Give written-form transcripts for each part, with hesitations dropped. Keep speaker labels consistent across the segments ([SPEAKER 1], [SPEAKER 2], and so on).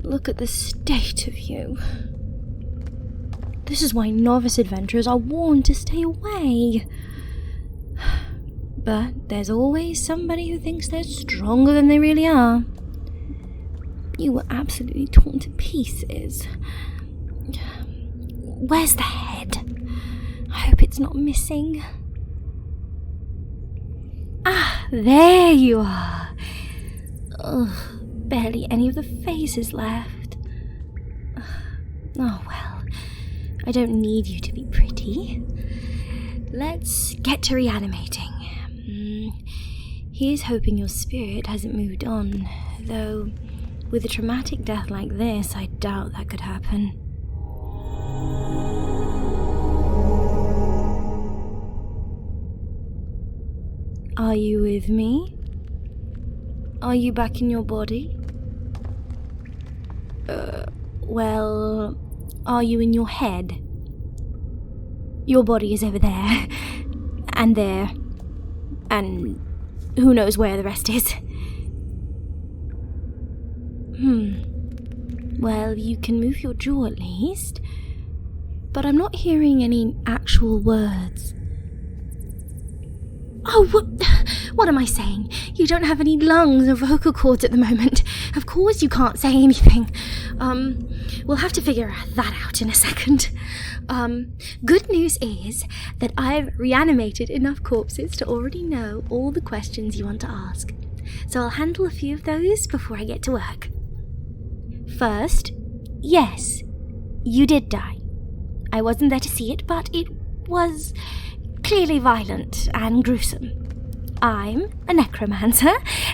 [SPEAKER 1] Look at the state of you. This is why novice adventurers are warned to stay away. But there's always somebody who thinks they're stronger than they really are. You were absolutely torn to pieces. Where's the head? I hope it's not missing. Ah, there you are. Ugh, barely any of the face is left. Oh well, I don't need you to be pretty. Let's get to reanimating. Here's hoping your spirit hasn't moved on, though with a traumatic death like this, I doubt that could happen. Are you with me? Are you back in your body? Well, are you in your head? Your body is over there, and there, and who knows where the rest is. Well, you can move your jaw at least, but I'm not hearing any actual words. Oh, what am I saying? You don't have any lungs or vocal cords at the moment. Of course you can't say anything. We'll have to figure that out in a second. Good news is that I've reanimated enough corpses to already know all the questions you want to ask. So I'll handle a few of those before I get to work. First, yes, you did die. I wasn't there to see it, but it was clearly violent and gruesome. I'm a necromancer,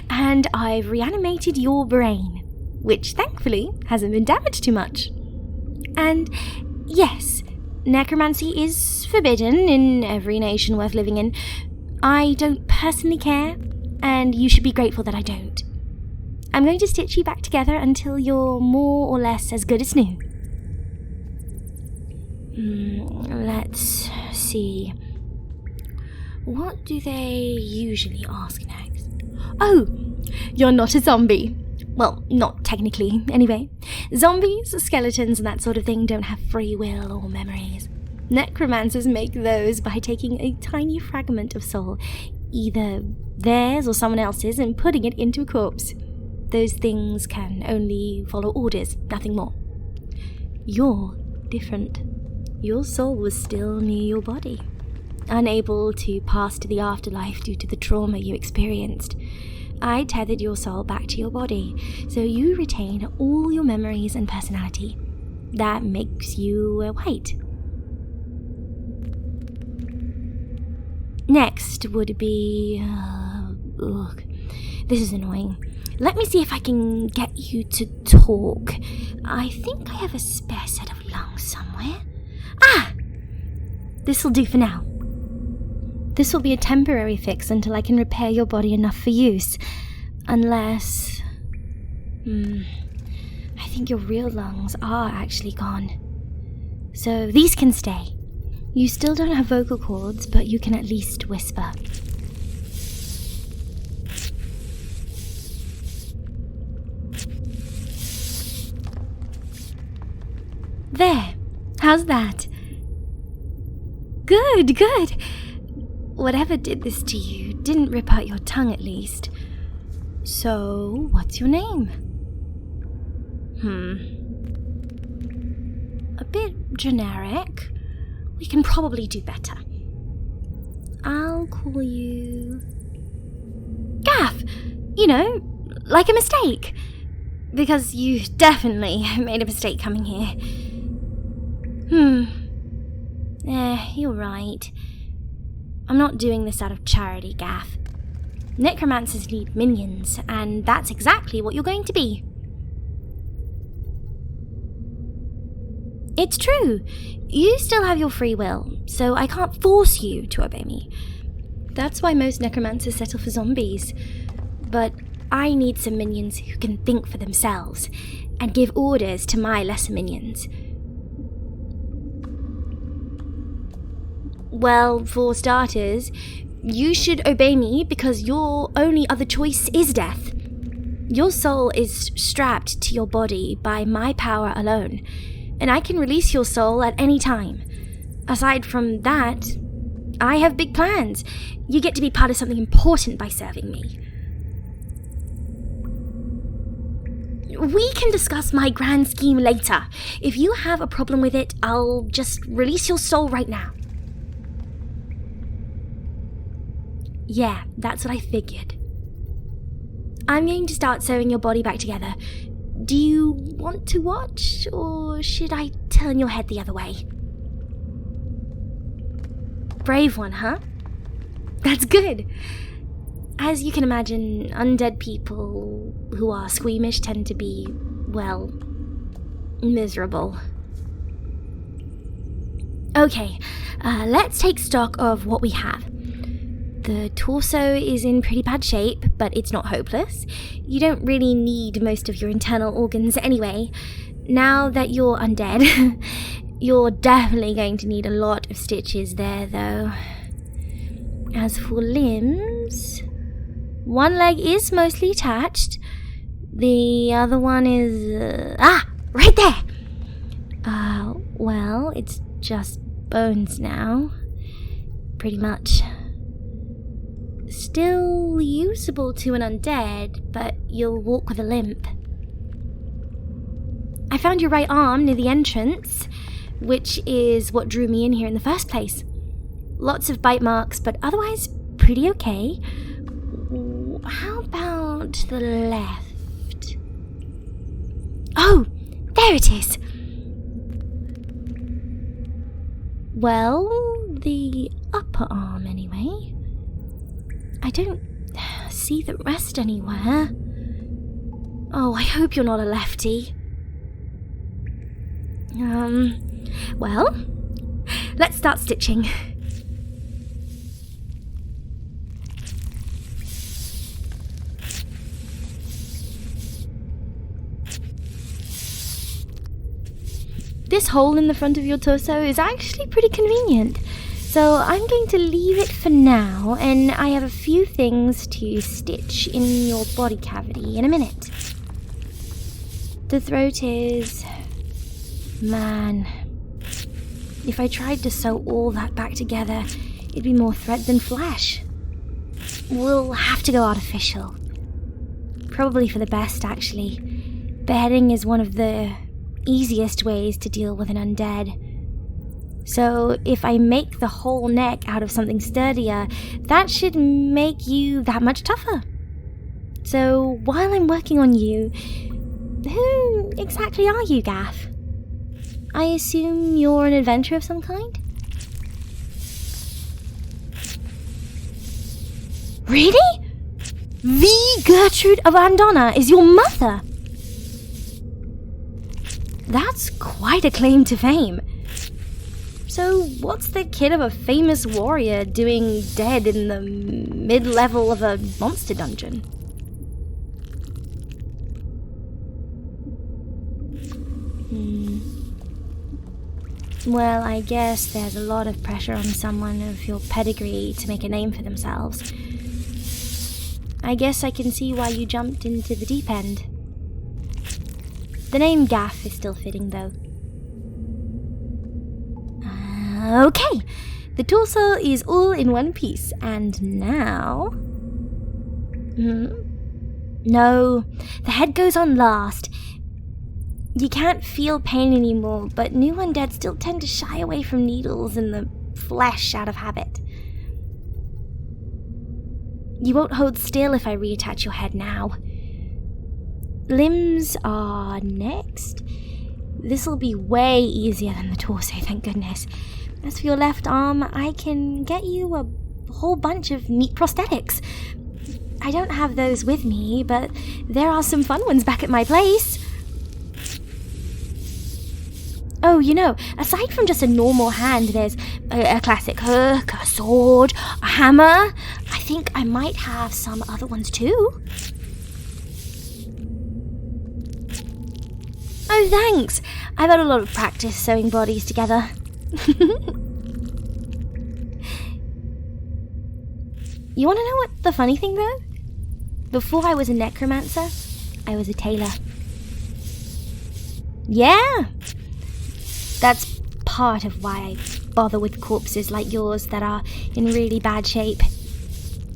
[SPEAKER 1] and I've reanimated your brain, which thankfully hasn't been damaged too much. And yes, necromancy is forbidden in every nation worth living in. I don't personally care, and you should be grateful that I don't. I'm going to stitch you back together until you're more or less as good as new. Let's see. What do they usually ask next? Oh, you're not a zombie. Well, not technically, anyway. Zombies, skeletons, and that sort of thing don't have free will or memories. Necromancers make those by taking a tiny fragment of soul, either theirs or someone else's, and putting it into a corpse. Those things can only follow orders, nothing more. You're different. Your soul was still near your body, unable to pass to the afterlife due to the trauma you experienced. I tethered your soul back to your body, so you retain all your memories and personality. That makes you white. Next would be... this is annoying. Let me see if I can get you to talk. I think I have a spare set of lungs somewhere. Ah! This'll do for now. This will be a temporary fix until I can repair your body enough for use. Unless... I think your real lungs are actually gone. So these can stay. You still don't have vocal cords, but you can at least whisper. There. How's that? Good, good. Whatever did this to you didn't rip out your tongue at least. So, what's your name? A bit generic. We can probably do better. I'll call you... Gaff! You know, like a mistake. Because you definitely made a mistake coming here. You're right. I'm not doing this out of charity, Gaff. Necromancers need minions, and that's exactly what you're going to be. It's true. You still have your free will, so I can't force you to obey me. That's why most necromancers settle for zombies. But I need some minions who can think for themselves and give orders to my lesser minions. Well, for starters, you should obey me because your only other choice is death. Your soul is strapped to your body by my power alone, and I can release your soul at any time. Aside from that, I have big plans. You get to be part of something important by serving me. We can discuss my grand scheme later. If you have a problem with it, I'll just release your soul right now. Yeah, that's what I figured. I'm going to start sewing your body back together. Do you want to watch, or should I turn your head the other way? Brave one, huh? That's good. As you can imagine, undead people who are squeamish tend to be, well, miserable. Okay, let's take stock of what we have. The torso is in pretty bad shape, but it's not hopeless. You don't really need most of your internal organs anyway. Now that you're undead, you're definitely going to need a lot of stitches there, though. As for limbs, one leg is mostly attached. The other one is... right there! Well, it's just bones now. Pretty much. Still usable to an undead, but you'll walk with a limp. I found your right arm near the entrance, which is what drew me in here in the first place. Lots of bite marks, but otherwise pretty okay. How about the left? Oh, there it is! Well, the upper arm anyway. I don't see the rest anywhere. Oh, I hope you're not a lefty. Well, let's start stitching. This hole in the front of your torso is actually pretty convenient. So I'm going to leave it for now, and I have a few things to stitch in your body cavity in a minute. The throat is... Man, if I tried to sew all that back together, it'd be more thread than flesh. We'll have to go artificial. Probably for the best, actually. Beheading is one of the easiest ways to deal with an undead. So if I make the whole neck out of something sturdier, that should make you that much tougher. So while I'm working on you, who exactly are you, Gaff? I assume you're an adventurer of some kind? Really? The Gertrude of Andonna is your mother? That's quite a claim to fame. So what's the kid of a famous warrior doing dead in the mid-level of a monster dungeon? Well, I guess there's a lot of pressure on someone of your pedigree to make a name for themselves. I guess I can see why you jumped into the deep end. The name Gaff is still fitting, though. Okay, the torso is all in one piece, and now... No, the head goes on last. You can't feel pain anymore, but new undead still tend to shy away from needles and the flesh out of habit. You won't hold still if I reattach your head now. Limbs are next. This'll be way easier than the torso, thank goodness. As for your left arm, I can get you a whole bunch of neat prosthetics. I don't have those with me, but there are some fun ones back at my place. Oh, you know, aside from just a normal hand, there's a classic hook, a sword, a hammer. I think I might have some other ones too. Oh, thanks. I've had a lot of practice sewing bodies together. You want to know what the funny thing, though? Before I was a necromancer, I was a tailor. Yeah! That's part of why I bother with corpses like yours that are in really bad shape.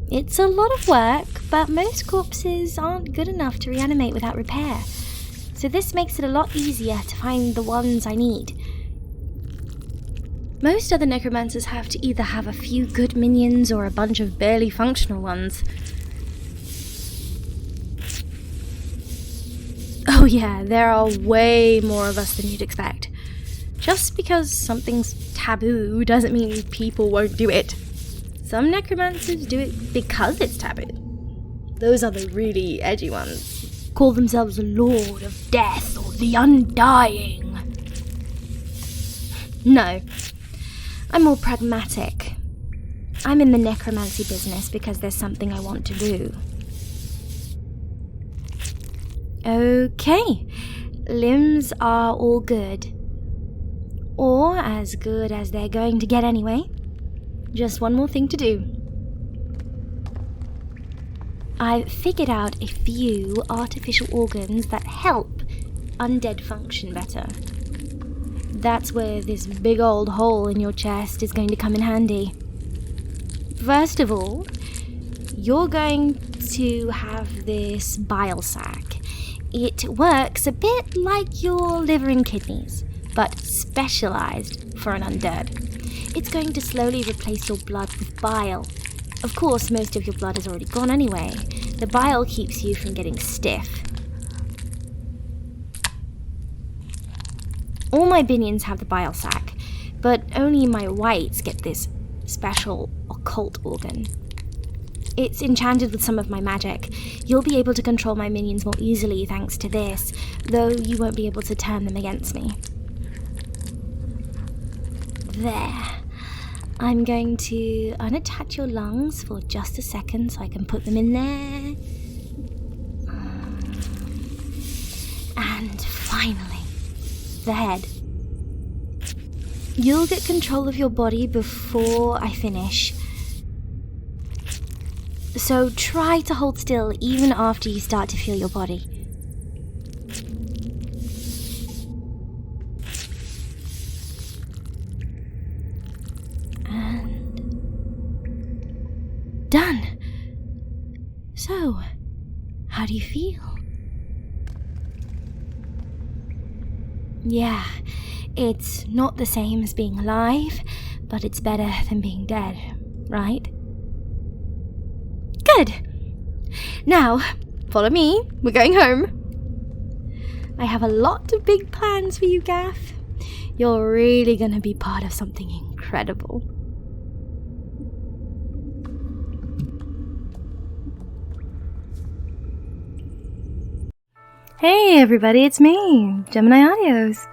[SPEAKER 1] It's a lot of work, but most corpses aren't good enough to reanimate without repair. So this makes it a lot easier to find the ones I need. Most other necromancers have to either have a few good minions or a bunch of barely functional ones. Oh yeah, there are way more of us than you'd expect. Just because something's taboo doesn't mean people won't do it. Some necromancers do it because it's taboo. Those are the really edgy ones. Call themselves a Lord of Death or the Undying. No, I'm more pragmatic. I'm in the necromancy business because there's something I want to do. Okay, limbs are all good. Or as good as they're going to get anyway. Just one more thing to do. I've figured out a few artificial organs that help undead function better. That's where this big old hole in your chest is going to come in handy. First of all, you're going to have this bile sac. It works a bit like your liver and kidneys, but specialized for an undead. It's going to slowly replace your blood with bile. Of course, most of your blood is already gone anyway. The bile keeps you from getting stiff. All my minions have the bile sac, but only my whites get this special occult organ. It's enchanted with some of my magic. You'll be able to control my minions more easily thanks to this, though you won't be able to turn them against me. There. I'm going to unattach your lungs for just a second so I can put them in there. And finally, the head. You'll get control of your body before I finish. So try to hold still even after you start to feel your body. Done. So, how do you feel? Yeah, it's not the same as being alive, but it's better than being dead, right? Good. Now, follow me. We're going home. I have a lot of big plans for you, Gaff. You're really gonna be part of something incredible. Hey everybody, it's me, Gemini Audios.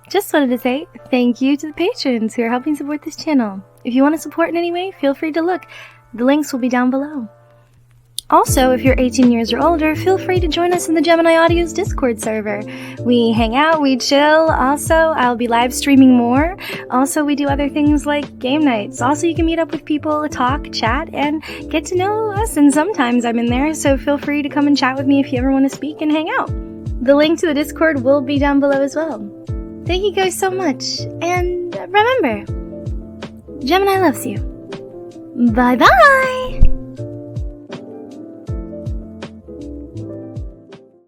[SPEAKER 1] Just wanted to say thank you to the patrons who are helping support this channel. If you want to support in any way, feel free to look. The links will be down below. Also, if you're 18 years or older, feel free to join us in the Gemini Audios Discord server. We hang out, we chill. Also, I'll be live streaming more. Also, we do other things like game nights. Also, you can meet up with people, talk, chat, and get to know us. And sometimes I'm in there, so feel free to come and chat with me if you ever want to speak and hang out. The link to the Discord will be down below as well. Thank you guys so much. And remember, Gemini loves you. Bye-bye!